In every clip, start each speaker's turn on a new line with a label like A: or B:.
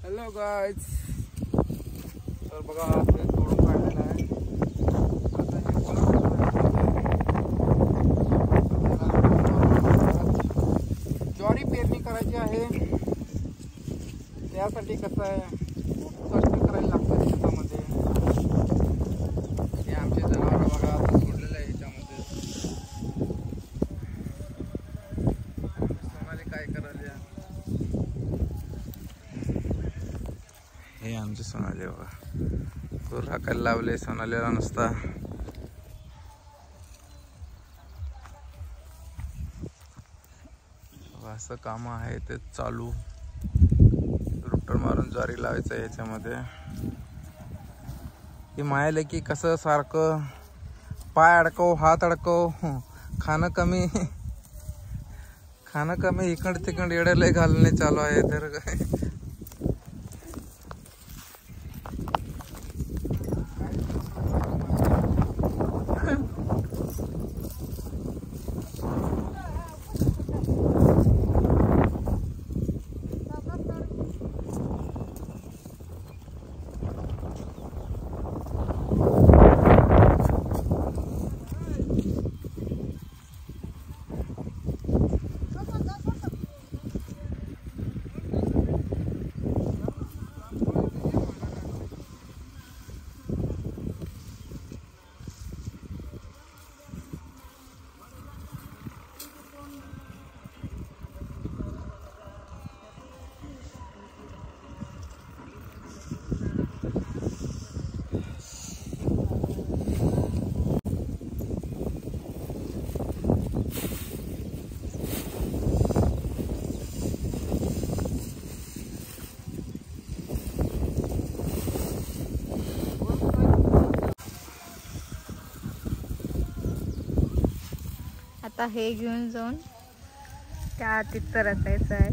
A: Hello guys, तर बघा आपले तोडून काढलेलं आहे. आता हे ज्वारी पेरणी करायची आहे. त्यासाठी कसं आहे, कष्ट करायला लागतं शेतामध्ये. हे आमचे जनावर बघा आता सोडलेलं आहे ह्याच्यामध्ये. सोनाली काय करायला, हे आमचे सोनाली बघा तूर राखायला लावले. सोनालीला नुसता असं काम आहे ते चालू. रोटर मारून ज्वारी लावायचं याच्यामध्ये. ही मायाले की कसं सारखं पाय अडकव हात अडकव, खाणं कमी इकड तिकड येड्याला घालणे चालू आहे. तर काय
B: आता हे घेऊन जाऊन त्या तिथं रचायचं आहे.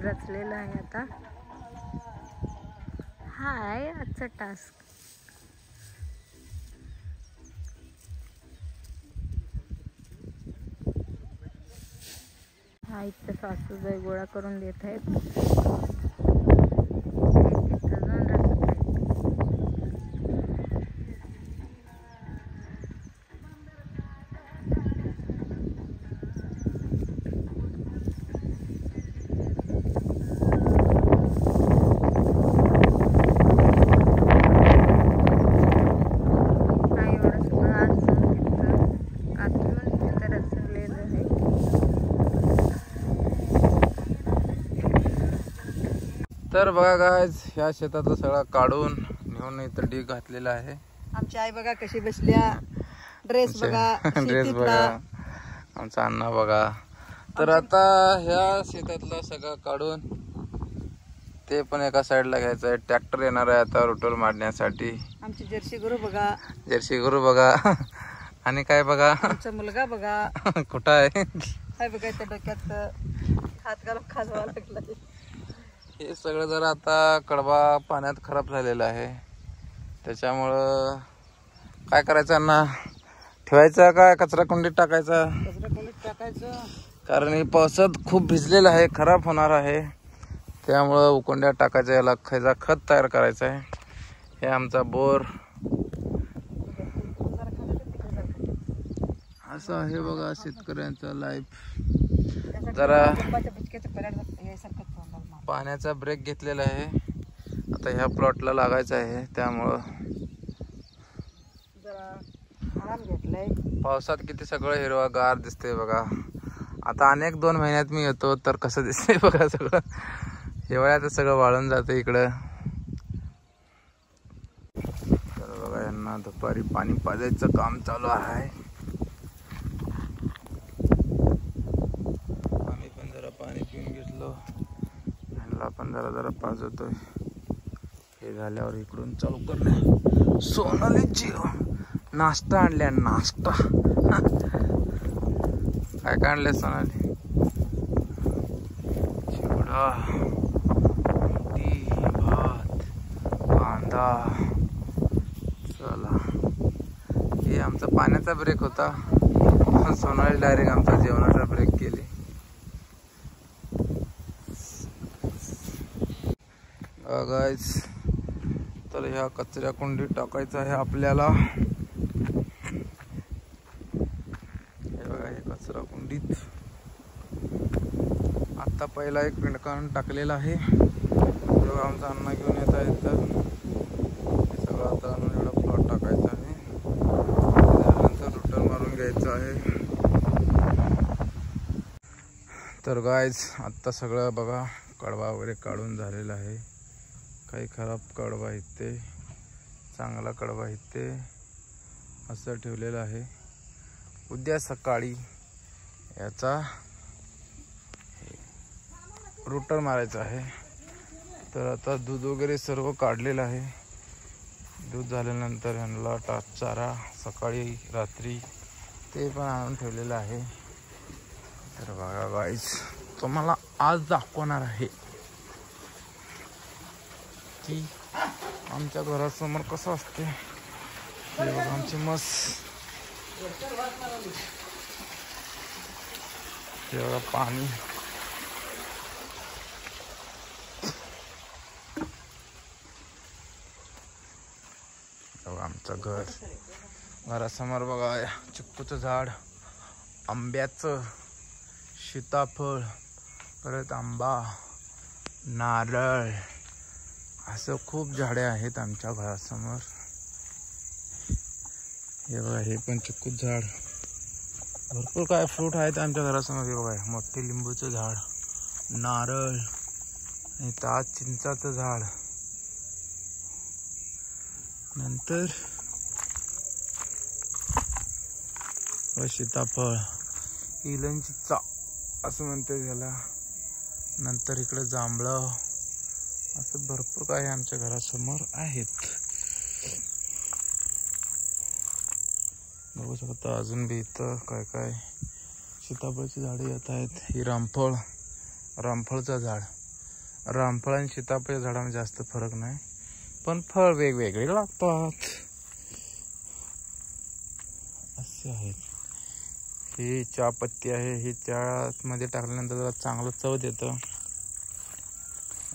B: रचलेला आहे. आता हा आहे आजचा टास्क. हा इथं सासूबाई गोळा करून देत आहेत.
A: तर बघा गाईज, ह्या शेतातलं सगळं काढून नेऊन इथं ढीग घातलेला आहे.
C: आमची आई बघा कशी बसल्या. ड्रेस बघा,
A: आमचा अण्णा बघा. तर आता ह्या शेतातलं सगळं काढून ते पण एका साईडला घ्यायचं आहे. ट्रॅक्टर येणार आहे आता रोटर मारण्यासाठी.
C: आमची जर्सी गुरु बघा,
A: आणि काय बघा,
C: आमचा मुलगा बघा
A: कुठं आहे.
C: हाय बघा, त्या डोक्यात हात घालून खाजवा लागला.
A: हे सगळं जरा आता कडबा पाण्यात खराब झालेला आहे. त्याच्यामुळं काय करायचं अण्णा, ठेवायचं का कचरा कुंडीत टाकायचं? कारण हे पावसात खूप भिजलेलं आहे, खराब होणार आहे. त्यामुळं उकोंड्यात टाकायचं. याला खत तयार करायचं आहे. हे आमचा बोर असं आहे बघा शेतकऱ्यांचा लाईफ. जरा पाण्याचा ब्रेक घेतलेला आहे. आता ह्या प्लॉटला लागायचं आहे, त्यामुळं
C: आराम घेतलाय.
A: पावसात किती सगळं हिरवागार दिसते बघा. आता अनेक 2 महिन्यात मी येतो तर कसं दिसतंय बघा सगळं. हिवाळ्यात सगळं वाळून जातं इकडं. तर बघा यांना दुपारी पाणी पाजायचं काम चालू आहे. आम्ही पण जरा पाणी पिऊन घेतलो, यांना पण जरा पाजवतोय. हे झाल्यावर इकडून चालू करणे. सोनालीची नाश्ता आणल्या, नाश्ता. काय काय आणलंय सोनाली? चिवडा, भात, कांदा. चला, हे आमचा पाण्याचा ब्रेक होता. सोनाली डायरेक्ट आमचा जेवणाचा ब्रेक केली. गाईज, तर ह्या कचऱ्या कुंडीत टाकायचं आहे आपल्याला. हे बघा, हे कचरा कुंडीत आता पहिला एक पिंडकान टाकलेला आहे. बघा, आमचा अण्णा घेऊन येत आहे. तर हे सगळं आता आणून एवढा प्लॉट टाकायचा आहे. त्यानंतर रुटर मारून घ्यायचं आहे. तर गाईज, आत्ता सगळं बघा कडवा वगैरे काढून झालेला आहे. काही खराब कडवा इथे, चांगला कडवा इथे असं ठेवलेलं आहे. उद्या सकाळी याचा रुटर मारायचा आहे. तर आता दूध वगैरे सर्व काढलेलं आहे. दूध झाल्यानंतर ह्यांना चारा सकाळी रात्री ते पण आणून ठेवलेलं आहे. तर बघा गाईज, तुम्हाला आज दाखवणार आहे की आमच्या घरासमोर कसं असते. हे बघा आमची म्हस. हे बघा पाणी. बघा आमचं घर. घरासमोर बघा चिक्कूचं झाड, आंब्याचं, सीताफळ, परत आंबा, नारळ, असं खूप झाडे आहेत आमच्या घरासमोर. हे बघा, हे पण चिक्कूचं झाड. भरपूर काय फ्रूट आहेत आमच्या घरासमोर. हे बघा, मोठे लिंबूचं झाड, नारळ, आणि ताज चिंचाचं झाड. नंतर सीताफळ, इलंचीचा असं म्हणते त्याला. नंतर इकडे जांभळं, असं भरपूर काही आमच्या घरासमोर आहेत. बघू शकता अजून बी इथं काय काय सीताफळची झाडे येत आहेत. ही रामफळचं झाड. रामफळ आणि सीताफळच्या झाडामध्ये जास्त फरक नाही, पण फळ वेगवेगळे लागतात असे आहेत. ही चहापत्ती आहे. ही चहामध्ये टाकल्यानंतर जरा चांगलं चव देतं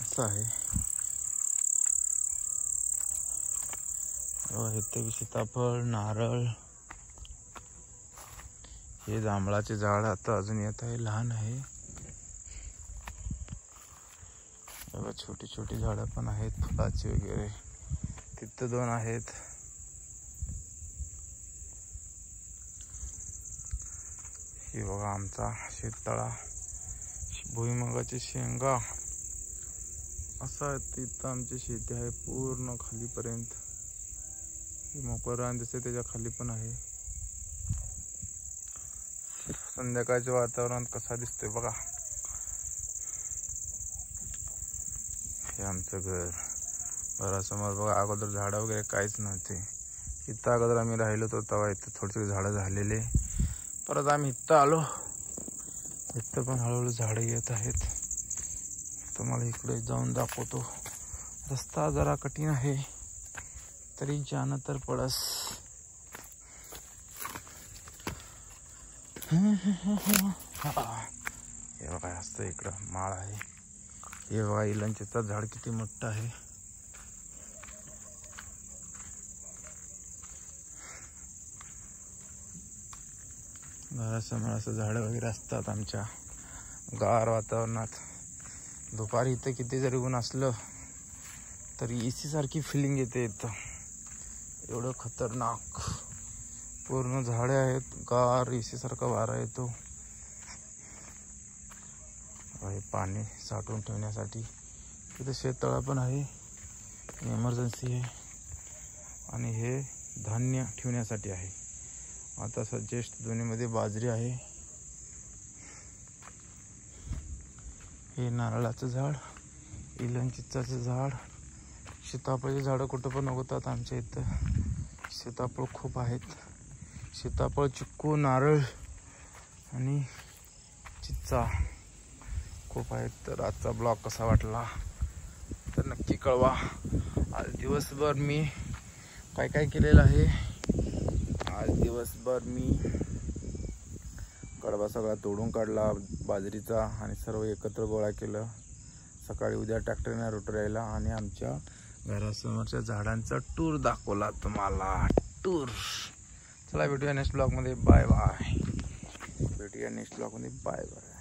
A: असं आहे. इथे सीताफळ, नारळ. हे जांभळाचे झाड आता अजून येत आहे, लहान आहे. छोटी छोटी झाडं पण आहेत फुलाची वगैरे. तिथं 2 आहेत. हे बघा आमचा शेततळा, भुईमुगाची शेंगा असं तिथं आमची शेती आहे पूर्ण खालीपर्यंत. मोकळं रान दिसते त्याच्या खाली पण आहे. संध्याकाळचे वातावरण कसं दिसतंय बघा. हे आमचं घर. घरासमोर बघा अगोदर झाडं वगैरे काहीच नव्हते. इथं अगोदर आम्ही राहिलो होतो तेव्हा इथं थोडीशी झाडं झालेले. परत आम्ही इथं आलो. इथं पण हळूहळू झाडं येत आहेत. तुम्हाला इकडे जाऊन दाखवतो. रस्ता जरा कठीण आहे तरी जाणं तर पडस. हे बघा असतं इकडं माळ आहे. हे बघा इलंचीचं झाड किती मोठं आहे. घरासमोर असं झाडं वगैरे असतात आमच्या गार वातावरणात. दुपारी इथं किती जरी ऊन असलं तरी एसी सारखी फिलिंग येते इथं. एवढं खतरनाक पूर्ण झाडे आहेत. गार एसी सारखा वारा येतो. हे पाणी साठवून ठेवण्यासाठी इथे शेततळा पण आहे, इमर्जन्सी आहे. आणि हे धान्य ठेवण्यासाठी आहे. आता सजेस्ट दोन्हीमध्ये बाजरी आहे. हे नारळाचं झाड, इलन चिंचाचं झाड, सीताफळाची झाडं कुठं पण उगवतात आमच्या इथं. सीताफळ खूप आहेत. सीताफळ, चिक्कू, नारळ आणि चिंचा खूप आहेत. तर आजचा ब्लॉग कसा वाटला तर नक्की कळवा. आज दिवसभर मी काय काय केलेलं आहे. आज दिवसभर मी कडबा सगळा तोडून काढला बाजरीचा आणि सर्व एकत्र गोळा केलं. सकाळी उद्या ट्रॅक्टरने रोटर यायला आणि आमच्या घरासमोरच्या झाडांचा टूर दाखवला तुम्हाला. टूर. चला भेटूया नेक्स्ट ब्लॉगमध्ये. Bye bye. भेटूया नेक्स्ट ब्लॉगमध्ये. Bye bye.